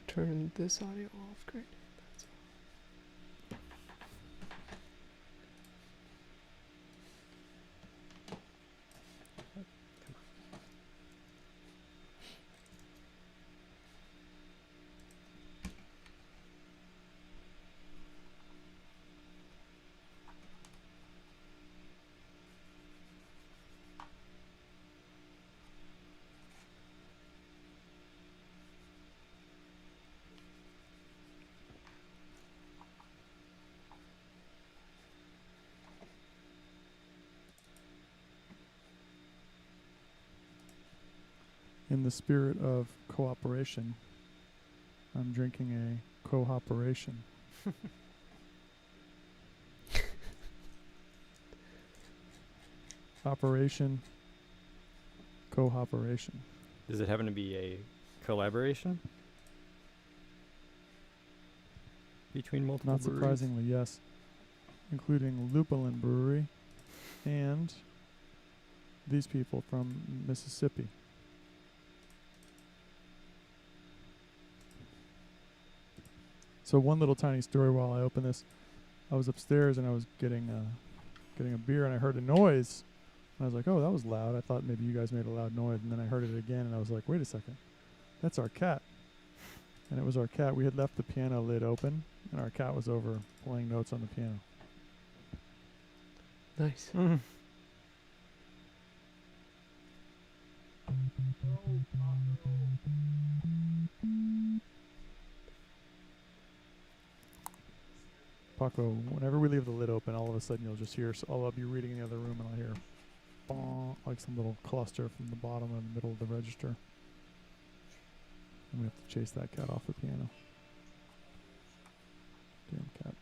turn this audio off. Great. That's In the spirit of cooperation, I'm drinking a co-operation. Operation, co-operation. Does it happen to be a collaboration between multiple Not breweries? surprisingly, yes. Including Lupulin Brewery and these people from Mississippi. So one little tiny story while I open this. I was upstairs and I was getting a beer and I heard a noise. And I was like, oh, that was loud. I thought maybe you guys made a loud noise. And then I heard it again and I was like, wait a second. That's our cat. And it was our cat. We had left the piano lid open and our cat was over playing notes on the piano. nice. Paco, whenever we leave the lid open, all of a sudden you'll just hear, I'll be reading in the other room and I'll hear bong, like some little cluster from the bottom and the middle of the register. And we have to chase that cat off the piano. Damn cat.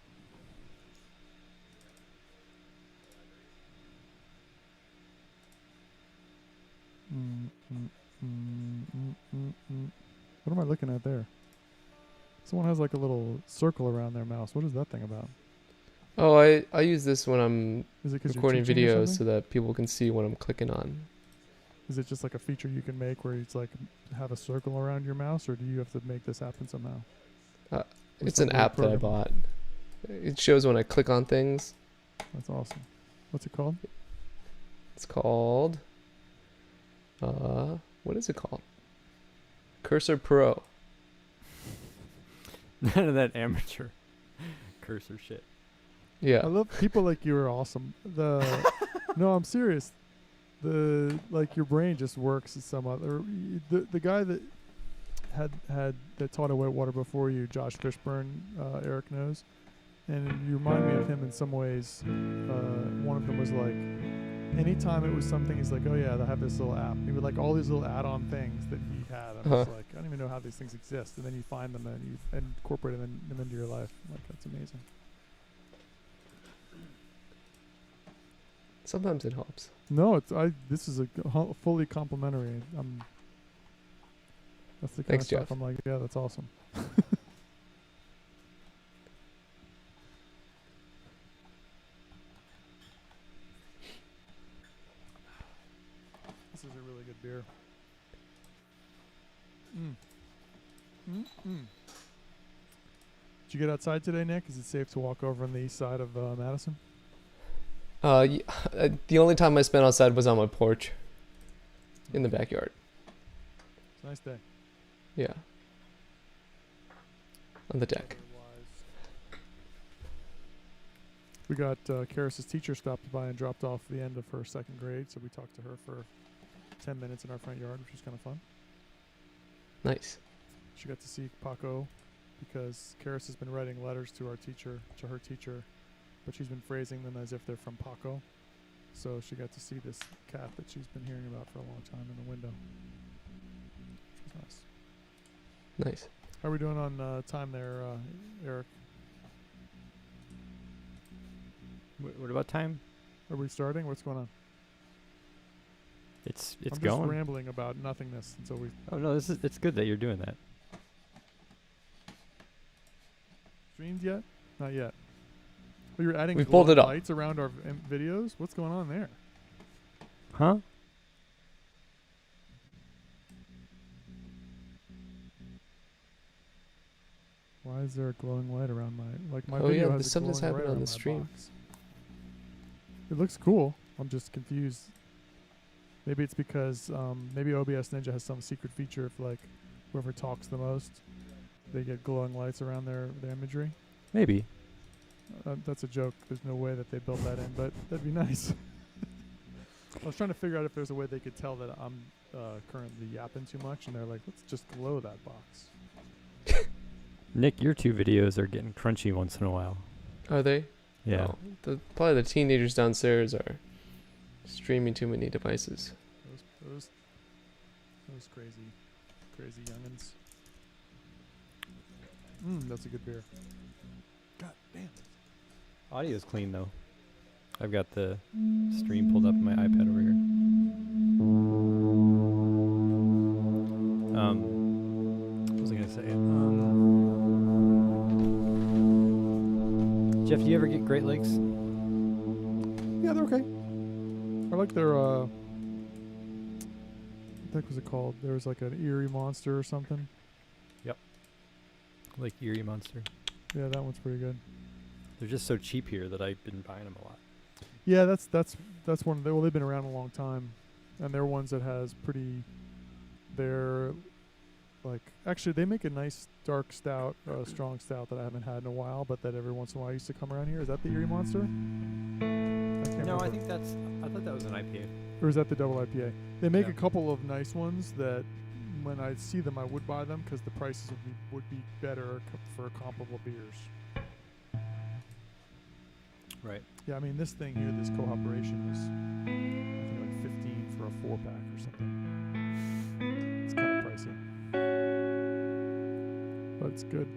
What am I looking at there? Someone has like a little circle around their mouse. What is that thing about? Oh, I use this when I'm Is it 'cause you're recording teaching or videos so something? that people can see what I'm clicking on. Is it just like a feature you can make where it's like have a circle around your mouse, or do you have to make this happen somehow? With It's some an word app that I program? bought. It shows when I click on things. That's awesome. What's it called? It's called what is it called? Cursor Pro. None of that amateur cursor shit. Yeah. I love people like you are awesome. No, I'm serious. Like your brain just works as some other. The guy that that taught at Whitewater before you, Josh Fishburne, Eric knows, and you remind me of him in some ways. One of them was like, anytime it was something, he's like, oh yeah, I have this little app. He would like all these little add-on things that he had. I'm just like, I don't even know how these things exist. And then you find them and you incorporate them into your life. Like, that's amazing. Sometimes it helps. No, this is fully complimentary. That's the kind Thanks, of stuff Jeff. I'm like, yeah, that's awesome. This is a really good beer. Did you get outside today, Nick? Is it safe to walk over on the east side of Madison? The only time I spent outside was on my porch in the backyard. It's a nice day. Yeah. On the deck. We got Karis's teacher stopped by and dropped off the end of her second grade, so we talked to her for 10 minutes in our front yard, which was kind of fun. Nice. She got to see Paco because Karis has been writing letters to her teacher, but she's been phrasing them as if they're from Paco. So she got to see this cat that she's been hearing about for a long time in the window. Which was nice. Nice. How are we doing on time there, Eric? What about time? Are we starting? What's going on? It's I'm just going. rambling about nothingness until we Oh no, it's good that you're doing that. streamed yet? Not yet. Oh, you're adding We pulled it up. lights around our videos? What's going on there? Huh? Why is there a glowing light around my Oh, video yeah, has a something's glowing light happened on around the my stream. box. It looks cool. I'm just confused. Maybe it's because maybe OBS Ninja has some secret feature if like whoever talks the most, they get glowing lights around their imagery. Maybe. That's a joke. There's no way that they built that in, but that'd be nice. I was trying to figure out if there's a way they could tell that I'm currently yapping too much, and they're like, let's just glow that box. Nick, your 2 videos are getting crunchy once in a while. Are they? Yeah. No. Probably the teenagers downstairs are streaming too many devices. Those crazy youngins. That's a good beer. God damn. Audio's clean though. I've got the stream pulled up on my iPad over here. What was I gonna say? Jeff, do you ever get Great Lakes? Yeah, they're okay. I like their what the heck was it called? There was like an Erie Monster or something. Like Erie Monster. Yeah, that one's pretty good. They're just so cheap here that I've been buying them a lot. Yeah, that's one. Well, they've been around a long time, and they're ones that has pretty. They're like actually they make a nice dark stout, strong stout that I haven't had in a while, but that every once in a while I used to come around here. Is that the Erie Monster? No, I think I thought that was an IPA. Or is that the double IPA? They make Yeah. a couple of nice ones that when I see them I would buy them because the prices would be better for comparable beers. Right. Yeah, I mean this thing here, this cooperation was I think like 15 for a 4-pack or something. It's kind of pricey, but it's good.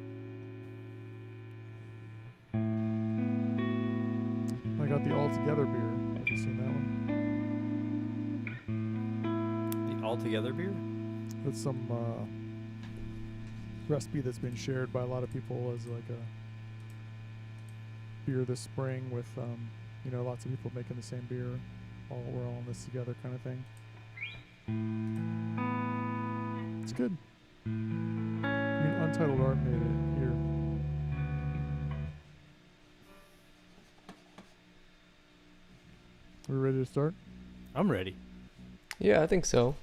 I got the All Together beer. Have you seen that one? The Altogether beer? That's some recipe that's been shared by a lot of people as like a beer this spring with lots of people making the same beer. We're all in this together kind of thing. It's good. I mean, Untitled Art made it here. Are we ready to start? I'm ready. Yeah, I think so.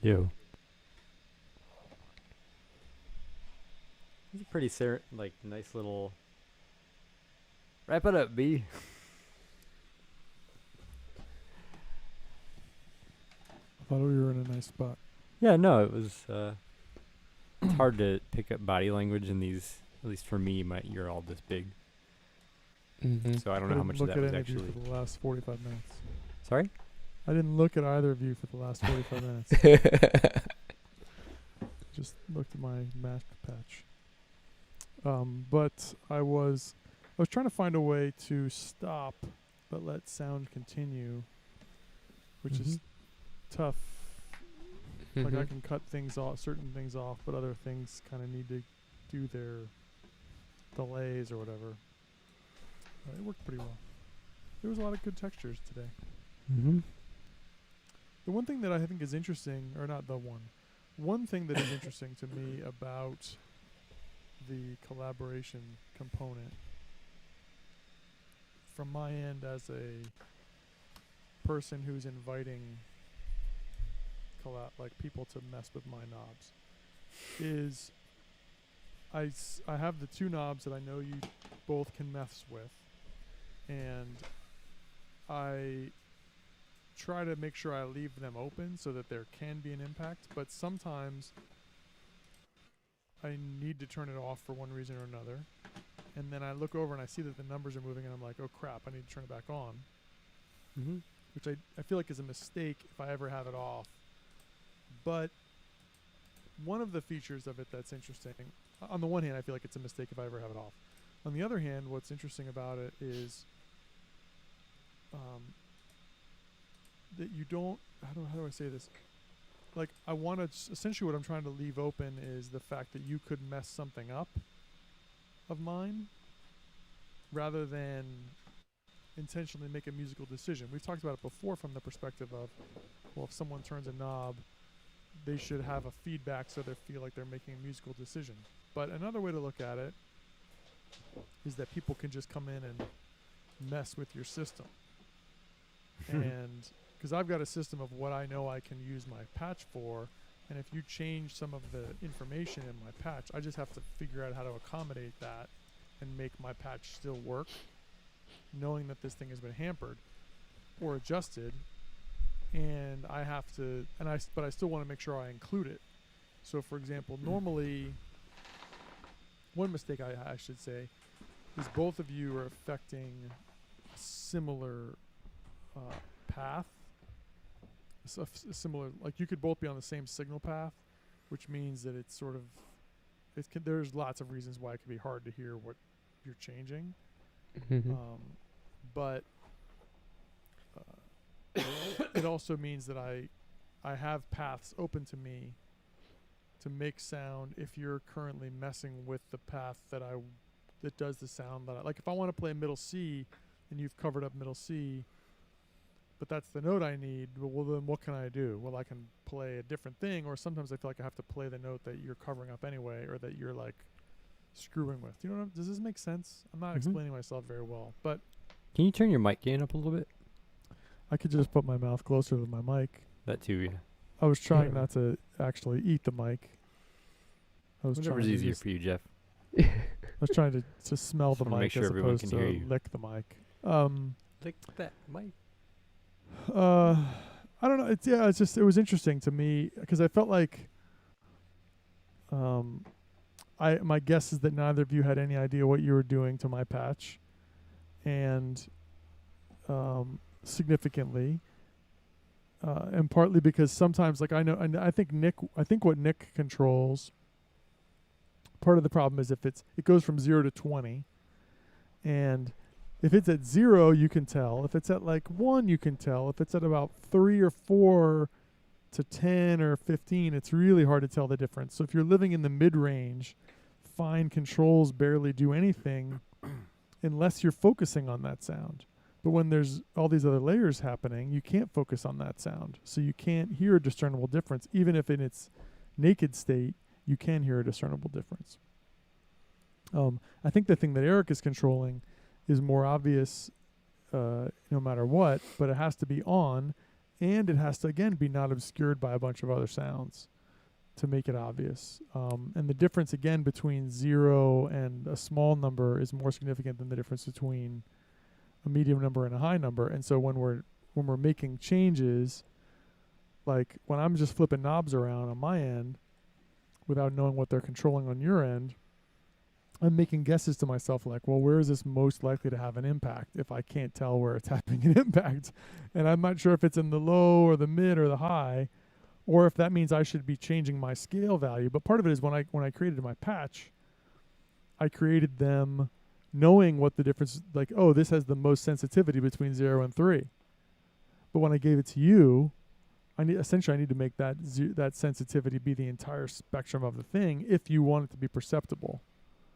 Ew. It's a pretty nice little. Wrap it up, B. I thought we were in a nice spot. Yeah, no, it was. It's hard to pick up body language in these. At least for me, you're all this big, so I don't know how much of that was actually. For the last 45 minutes. Sorry? I didn't look at either of you for the last 45 minutes. Just looked at my mask patch. But I was trying to find a way to stop but let sound continue, which is tough. Like I can cut things off, certain things off, but other things kind of need to do their delays or whatever. It worked pretty well. There was a lot of good textures today. The one thing that I think is interesting, or not the one thing that is interesting to me about the collaboration component from my end as a person who's inviting people to mess with my knobs is I have the two knobs that I know you both can mess with, and I try to make sure I leave them open so that there can be an impact, but sometimes I need to turn it off for one reason or another, and then I look over and I see that the numbers are moving and I'm like, oh crap, I need to turn it back on, which I feel like is a mistake if I ever have it off. But one of the features of it that's interesting, on the one hand, I feel like it's a mistake if I ever have it off. On the other hand, what's interesting about it is that you don't, how do I say this? Like, I want to, essentially what I'm trying to leave open is the fact that you could mess something up of mine rather than intentionally make a musical decision. We've talked about it before from the perspective of, well, if someone turns a knob, they should have a feedback so they feel like they're making a musical decision. But another way to look at it is that people can just come in and mess with your system. And because I've got a system of what I know I can use my patch for, and if you change some of the information in my patch, I just have to figure out how to accommodate that and make my patch still work, knowing that this thing has been hampered or adjusted. And I have to, but I still want to make sure I include it. So, for example, normally, one mistake I should say is both of you are affecting similar path. Similar, like you could both be on the same signal path, which means that it's sort of, there's lots of reasons why it can be hard to hear what you're changing. But it also means that I have paths open to me to make sound if you're currently messing with the path that does the sound that like if I want to play middle C and you've covered up middle C, but that's the note I need, well then what can I do? Well, I can play a different thing, or sometimes I feel like I have to play the note that you're covering up anyway, or that you're like screwing with. You know what does this make sense? I'm not explaining myself very well, but can you turn your mic gain up a little bit? I could just put my mouth closer to my mic. That too, yeah. I was trying not to actually eat the mic. Whatever's easier for you, Jeff. I was trying to smell the mic sure as opposed to lick the mic. Lick that mic. I don't know. It was interesting to me because I felt like my guess is that neither of you had any idea what you were doing to my patch, and significantly, and partly because sometimes, like I think what Nick controls. Part of the problem is if it goes from 0 to 20, and if it's at 0, you can tell. If it's at like 1, you can tell. If it's at about 3 or 4 to 10 or 15, it's really hard to tell the difference. So if you're living in the mid-range, fine controls barely do anything unless you're focusing on that sound. But when there's all these other layers happening, you can't focus on that sound. So you can't hear a discernible difference. Even if in its naked state, you can hear a discernible difference. I think the thing that Eric is controlling is more obvious no matter what, but it has to be on, and it has to, again, be not obscured by a bunch of other sounds to make it obvious. And the difference, again, between 0 and a small number is more significant than the difference between a medium number and a high number. And so when we're making changes, like when I'm just flipping knobs around on my end without knowing what they're controlling on your end, I'm making guesses to myself like, well, where is this most likely to have an impact if I can't tell where it's having an impact? And I'm not sure if it's in the low or the mid or the high, or if that means I should be changing my scale value. But part of it is when I created my patch, I created them knowing what the difference, like, oh, this has the most sensitivity between 0 and 3. But when I gave it to you, I need to make that sensitivity be the entire spectrum of the thing if you want it to be perceptible.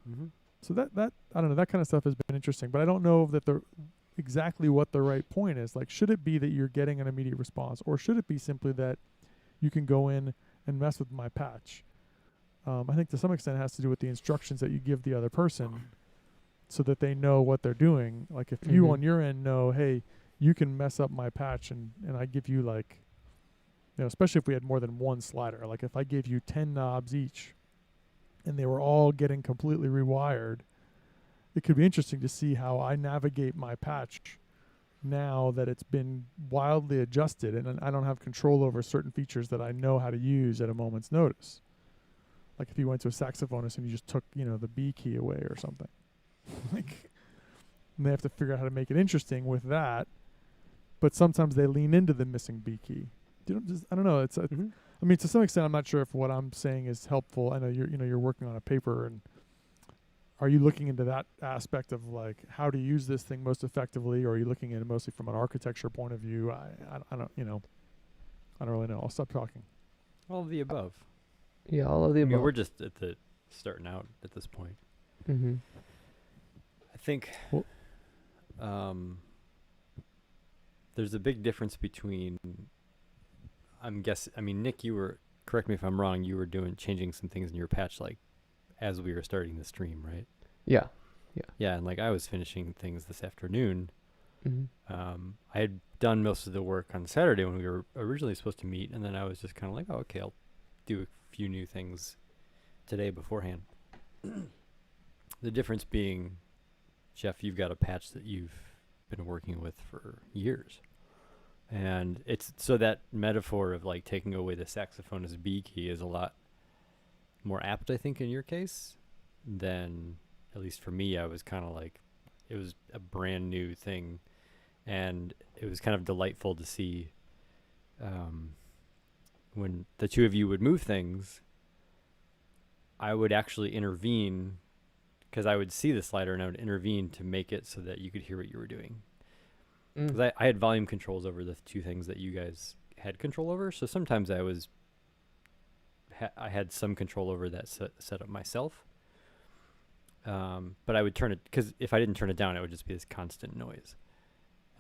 Mm-hmm. So that I don't know, that kind of stuff has been interesting, but I don't know that exactly what the right point is. Like, should it be that you're getting an immediate response, or should it be simply that you can go in and mess with my patch? I think to some extent it has to do with the instructions that you give the other person so that they know what they're doing. Like if you on your end know, hey, you can mess up my patch, and I give you, like, you know, especially if we had more than one slider, like if I gave you 10 knobs each and they were all getting completely rewired, it could be interesting to see how I navigate my patch now that it's been wildly adjusted and I don't have control over certain features that I know how to use at a moment's notice. Like if you went to a saxophonist and you just took, you know, the B key away or something. Like, and they have to figure out how to make it interesting with that. But sometimes they lean into the missing B key. I don't know. It's I mean, to some extent, I'm not sure if what I'm saying is helpful. I know you're working on a paper, and are you looking into that aspect of like how to use this thing most effectively, or are you looking at it mostly from an architecture point of view? I don't really know. I'll stop talking. All of the above. Yeah, all of the above. We're just at the starting out at this point. Mm-hmm. I think there's a big difference between. Nick, you were, correct me if I'm wrong, you were changing some things in your patch, like, as we were starting the stream, right? Yeah. Yeah, and, like, I was finishing things this afternoon. Mm-hmm. I had done most of the work on Saturday when we were originally supposed to meet, and then I was just kind of like, oh, okay, I'll do a few new things today beforehand. The difference being, Jeff, you've got a patch that you've been working with for years. And it's so that metaphor of like taking away the saxophonist B key is a lot more apt, I think, in your case than, at least for me. I was kind of like, it was a brand new thing, and it was kind of delightful to see when the two of you would move things, I would actually intervene because I would see the slider and I would intervene to make it so that you could hear what you were doing. Because I had volume controls over the two things that you guys had control over. So sometimes I had some control over that setup myself. But I would turn it, because if I didn't turn it down, it would just be this constant noise.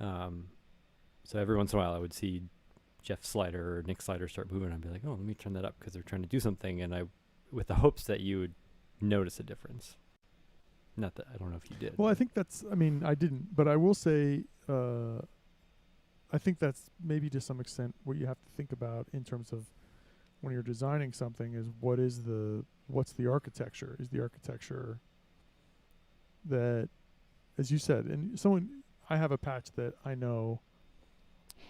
So every once in a while I would see Jeff Slider or Nick Slider start moving. I'd be like, oh, let me turn that up because they're trying to do something. And with the hopes that you would notice a difference. Not that, I don't know if you did. Well, I think I didn't, but I will say, I think that's maybe to some extent what you have to think about in terms of when you're designing something is what's the architecture? Is the architecture that, as you said, and I have a patch that I know,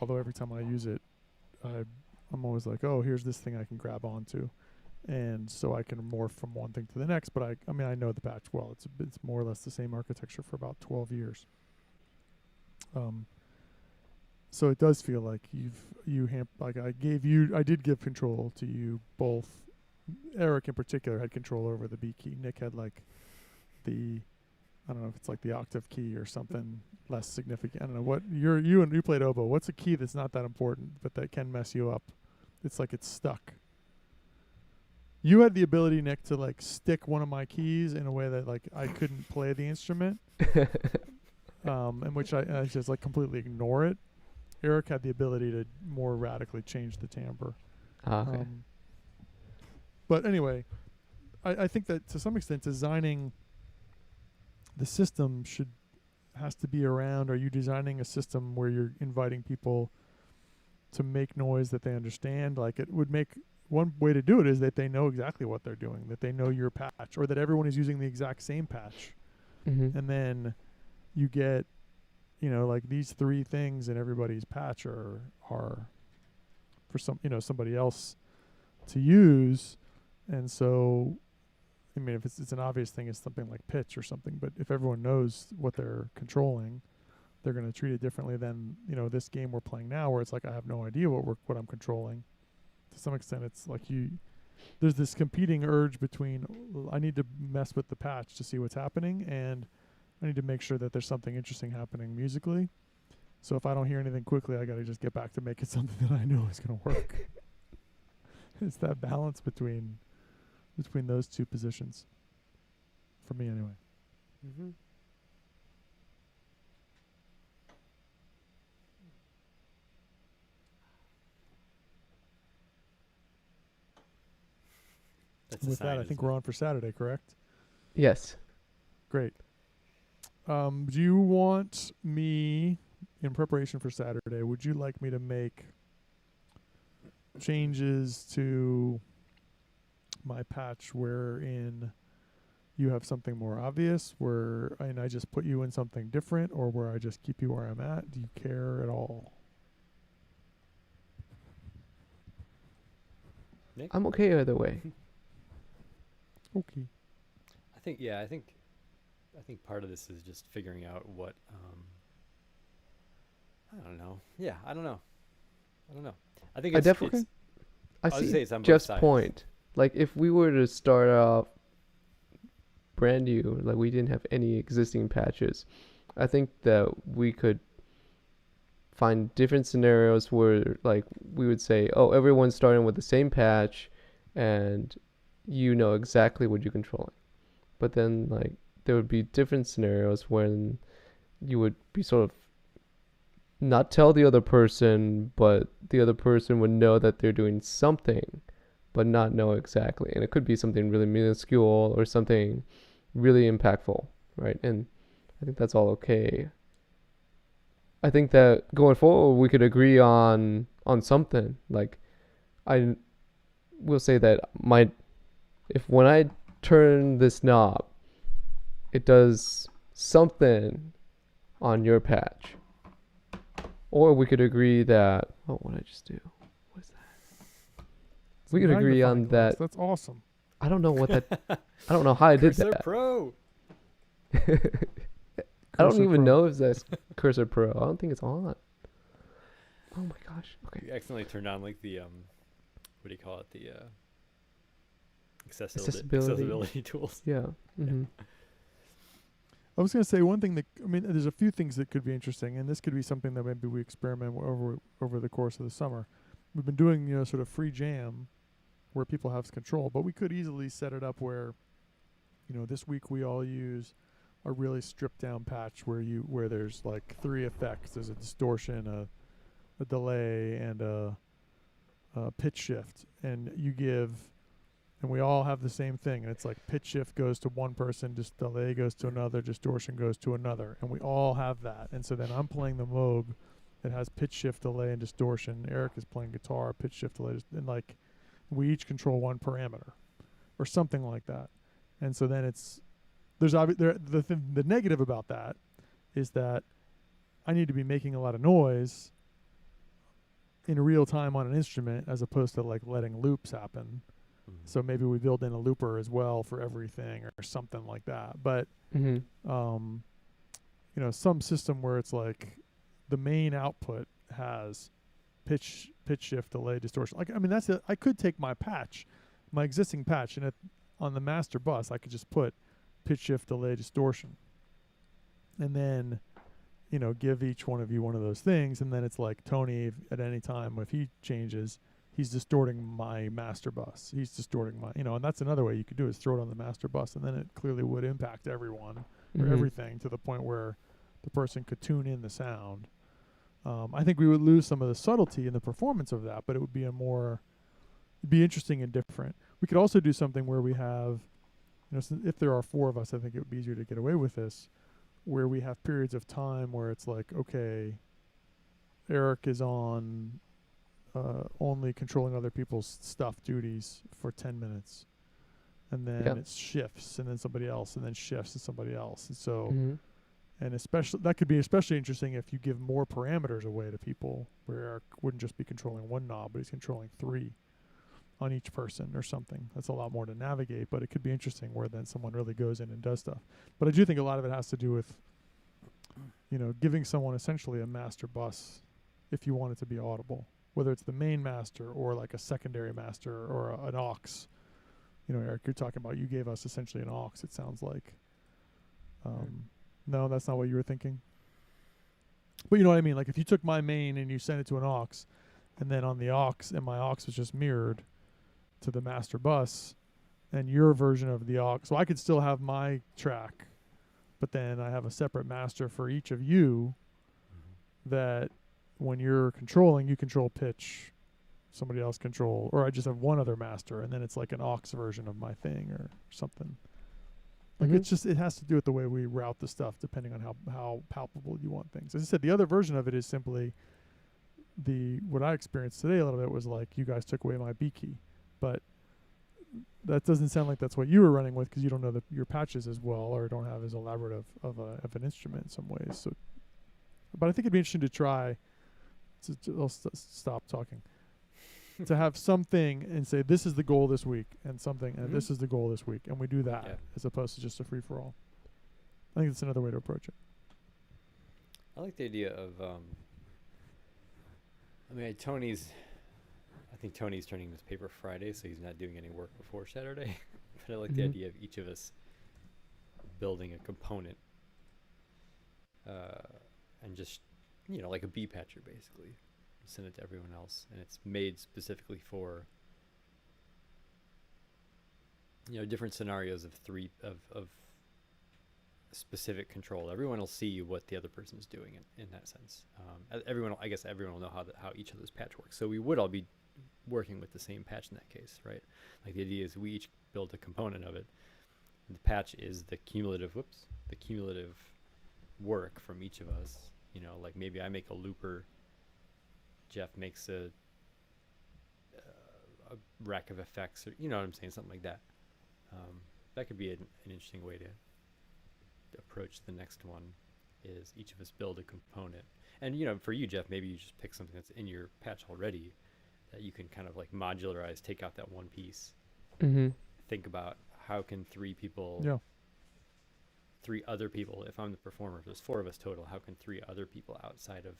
although every time I use it, I'm always like, oh, here's this thing I can grab onto. And so I can morph from one thing to the next, but I know the patch well. It's more or less the same architecture for about 12 years. So it does feel like I did give control to you both. Eric in particular had control over the B key. Nick had like I don't know if it's like the octave key or something less significant. I don't know what you played oboe. What's a key that's not that important but that can mess you up? It's like it's stuck. You had the ability, Nick, to like stick one of my keys in a way that like I couldn't play the instrument, in which I just like completely ignore it. Eric had the ability to more radically change the timbre. Okay. But anyway, I think that to some extent designing the system has to be around. Are you designing a system where you're inviting people to make noise that they understand. Like it would make one way to do it is that they know exactly what they're doing, that they know your patch, or that everyone is using the exact same patch. Mm-hmm. And then you get, you know, like these 3 things in everybody's patch are for some, you know, somebody else to use. And so, I mean, if it's an obvious thing, it's something like pitch or something, but if everyone knows what they're controlling, they're going to treat it differently than, you know, this game we're playing now, where it's like I have no idea what I'm controlling. To some extent, it's like there's this competing urge between I need to mess with the patch to see what's happening, and I need to make sure that there's something interesting happening musically. So if I don't hear anything quickly, I got to just get back to making something that I know is going to work. It's that balance between those 2 positions, for me anyway. Mm-hmm. With that, I think we're on for Saturday, correct? Yes. Great. Do you want me, in preparation for Saturday, would you like me to make changes to my patch wherein you have something more obvious, and I just put you in something different, or where I just keep you where I'm at? Do you care at all? Nick? I'm okay either way. Okay. I think part of this is just figuring out what I don't know. Yeah, I don't know. I think I it's definitely, I was gonna say see it's on both Jeff's sides. point. Like if we were to start off brand new, like we didn't have any existing patches, I think that we could find different scenarios where like we would say, oh, everyone's starting with the same patch and you know exactly what you're controlling. But then like there would be different scenarios when you would be sort of not tell the other person, but the other person would know that they're doing something, but not know exactly. And it could be something really minuscule or something really impactful, right? And I think that's all okay. I think that going forward, we could agree on something. Like, I will say that if when I turn this knob, it does something on your patch. Or we could agree that, oh, what did I just do? What is that? It's We a could agree magnifying on glass. that. That's awesome. I don't know what that, I don't know how I did Cursor that. Pro. I don't Cursor even Pro. know if that's Cursor Pro. I don't think it's on. Oh my gosh. Okay. You accidentally turned on like the what do you call it? The accessibility tools. Yeah. Mm-hmm. I was going to say one thing that, I mean, there's a few things that could be interesting, and this could be something that maybe we experiment over the course of the summer. We've been doing, you know, sort of free jam where people have control, but we could easily set it up where, you know, this week we all use a really stripped down patch where there's like 3 effects. There's a distortion, a delay, and a pitch shift, and we all have the same thing, and it's like pitch shift goes to one person, just delay goes to another, distortion goes to another, and we all have that. And so then I'm playing the Moog that has pitch shift, delay, and distortion. Eric is playing guitar, pitch shift, delay, and like we each control one parameter or something like that. And so then the negative about that is that I need to be making a lot of noise in real time on an instrument as opposed to like letting loops happen. So maybe we build in a looper as well for everything or something like that. But, Mm-hmm. you know, some system where it's like the main output has pitch shift, delay, distortion. Like, I mean, I could take my existing patch, and on the master bus, I could just put pitch shift, delay, distortion. And then, you know, give each one of you one of those things. And then it's like Tony, at any time, if he changes, he's distorting my master bus. He's distorting my, you know, and that's another way you could do it, is throw it on the master bus, and then it clearly would impact everyone or everything to the point where the person could tune in the sound. I think we would lose some of the subtlety in the performance of that, but it would be it'd be interesting and different. We could also do something where we have, you know, if there are 4 of us, I think it would be easier to get away with this, where we have periods of time where it's like, okay, Eric is on only controlling other people's stuff duties for 10 minutes. And then Yeah. it shifts, and then somebody else, and then shifts, and somebody else. And so, Mm-hmm. and especially, that could be especially interesting if you give more parameters away to people, where Eric wouldn't just be controlling one knob, but he's controlling 3 on each person or something. That's a lot more to navigate, but it could be interesting where then someone really goes in and does stuff. But I do think a lot of it has to do with, giving someone essentially a master bus if you want it to be audible, whether it's the main master or like a secondary master or an aux. Eric, you're talking about, you gave us essentially an aux, it sounds like. No, that's not what you were thinking. But you know what I mean? Like if you took my main and you sent it to an aux, and then on the aux, and my aux was just mirrored to the master bus, and your version of the aux, so I could still have my track, but then I have a separate master for each of you that when you're controlling, you control pitch, somebody else control, or I just have one other master, and then it's like an aux version of my thing or something. Like Mhm. it's just, it has to do with the way we route the stuff depending on how palpable you want things. As I said, the other version of it is simply what I experienced today a little bit was like you guys took away my B key, but that doesn't sound like that's what you were running with because you don't know your patches as well or don't have as elaborate of an instrument in some ways. So, but I think it'd be interesting to try. I'll stop talking. To have something and say this is the goal this week, and something and this is the goal this week, and we do that as opposed to just a free for all. I think it's another way to approach it. I like the idea of. I think Tony's turning this paper Friday, so he's not doing any work before Saturday. But I like the idea of each of us building a component, and just like a B patcher basically. Send it to everyone else, and it's made specifically for different scenarios of specific control. Everyone will see what the other person's doing in that sense. I guess everyone will know how each other's patch works. So we would all be working with the same patch in that case, right? Like the idea is we each build a component of it. The patch is the cumulative work from each of us. Like maybe I make a looper. Jeff makes a rack of effects, or you know what I'm saying, something like that. That could be an interesting way to approach the next one. Is each of us build a component, and for you, Jeff, maybe you just pick something that's in your patch already that you can kind of like modularize, take out that one piece. Mm-hmm. Think about how can 3 other people. If I'm the performer, if there's 4 of us total, how can 3 other people outside of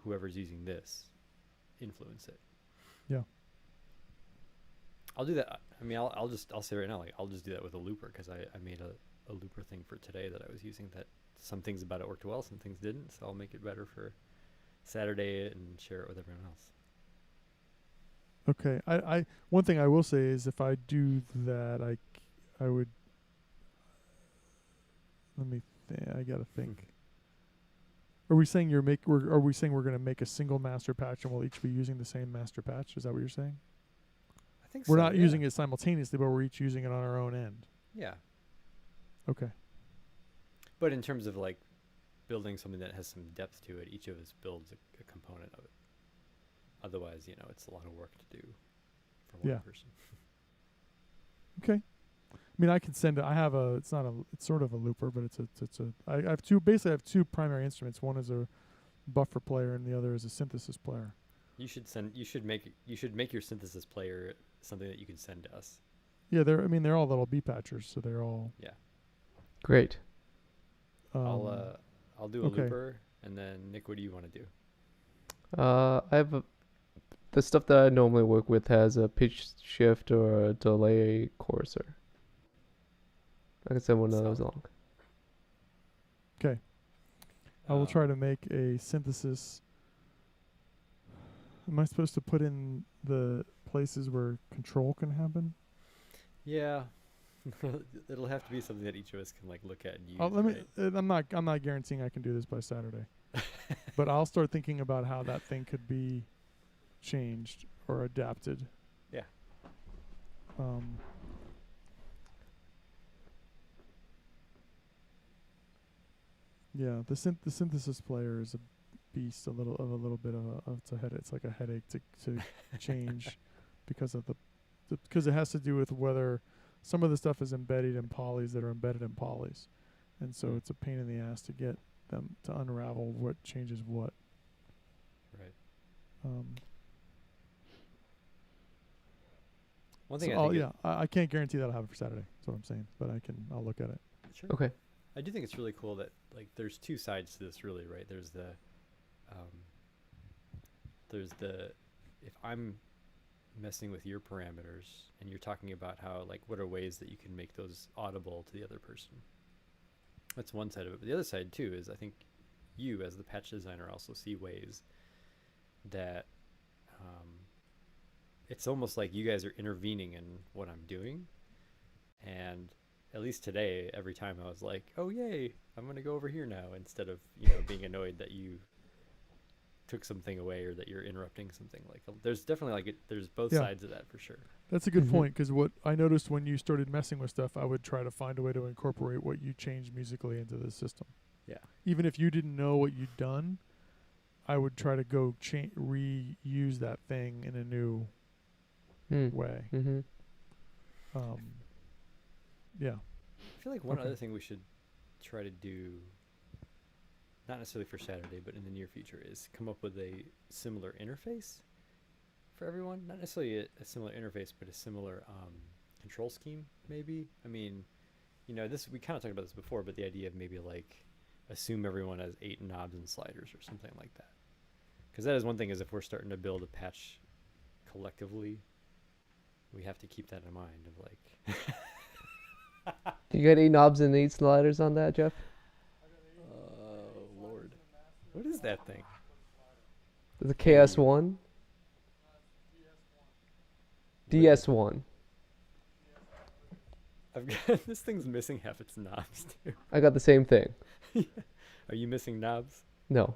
whoever's using this influence it? Yeah. I'll do that. I mean, I'll say right now, like I'll just do that with a looper because I made a looper thing for today that I was using that some things about it worked well, some things didn't. So I'll make it better for Saturday and share it with everyone else. Okay. I one thing I will say is if I do that, I would. Let me. I gotta think. Are we saying are we saying we're going to make a single master patch and we'll each be using the same master patch? Is that what you're saying? I think we're not using it simultaneously, but we're each using it on our own end. Yeah. Okay. But in terms of like building something that has some depth to it, each of us builds a component of it. Otherwise, it's a lot of work to do for one person. Okay. I mean, I can send it. I have it's sort of a looper, but I have two primary instruments. One is a buffer player and the other is a synthesis player. You should make your synthesis player something that you can send to us. Yeah, they're all little B patchers, so they're all. Yeah. Great. I'll do a looper, and then Nick, what do you want to do? I have the stuff that I normally work with has a pitch shift or a delay courser. I can send one of those along. Okay. I will try to make a synthesis. Am I supposed to put in the places where control can happen? Yeah. It'll have to be something that each of us can like look at and use. I'm not guaranteeing I can do this by Saturday. But I'll start thinking about how that thing could be changed or adapted. Yeah. Yeah, the synthesis player is a beast, a little bit of it's a headache. It's like a headache to change because of because it has to do with whether some of the stuff is embedded in polys that are embedded in polys, and so it's a pain in the ass to get them to unravel what changes what. Right. One thing I can't guarantee that I'll have it for Saturday. That's what I'm saying, but I'll look at it. Sure. Okay. I do think it's really cool that like there's two sides to this really, right? There's the if I'm messing with your parameters and you're talking about how like what are ways that you can make those audible to the other person. That's one side of it. But the other side too is I think you as the patch designer also see ways that it's almost like you guys are intervening in what I'm doing. And at least today, every time I was like, oh, yay, I'm going to go over here now, instead of, being annoyed that you took something away or that you're interrupting something. Like, there's definitely there's both sides of that for sure. That's a good point, because what I noticed when you started messing with stuff, I would try to find a way to incorporate what you changed musically into the system. Yeah. Even if you didn't know what you'd done, I would try to go reuse that thing in a new way. Mm-hmm. Yeah. I feel like one other thing we should try to do, not necessarily for Saturday, but in the near future, is come up with a similar interface for everyone. Not necessarily a similar interface, but a similar control scheme, maybe. I mean, this we kind of talked about this before, but the idea of maybe like assume everyone has 8 knobs and sliders or something like that. Because that is one thing, is if we're starting to build a patch collectively, we have to keep that in mind of like... You got 8 knobs and 8 sliders on that, Jeff? Oh, Lord. What is that thing? The KS1? DS1. I've got this thing's missing half its knobs too. I got the same thing. Are you missing knobs? No.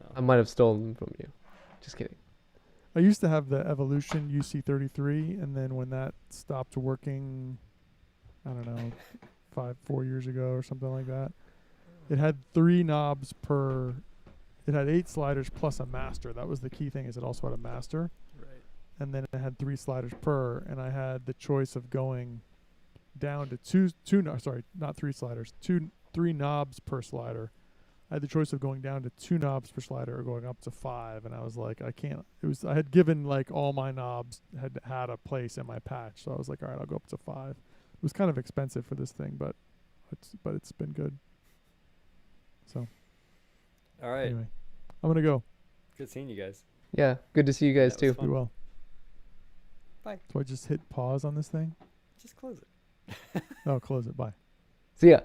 Oh. I might have stolen them from you. Just kidding. I used to have the Evolution UC33, and then when that stopped working, I don't know, 4 years ago or something like that, it had 3 knobs per. It had 8 sliders plus a master. That was the key thing, is it also had a master. Right. And then it had 3 sliders per, and I had the choice of going down to 3 knobs per slider. I had the choice of going down to 2 knobs per slider or going up to 5, and I was like, I can't. I had given like all my knobs had a place in my patch, so I was like, all right, I'll go up to 5. It was kind of expensive for this thing, but it's been good. So, all right. Anyway, I'm gonna go. Good seeing you guys. Yeah, good to see you guys That was too. fun. Be well. Bye. Do I just hit pause on this thing? Just close it. Oh, close it. Bye. See ya.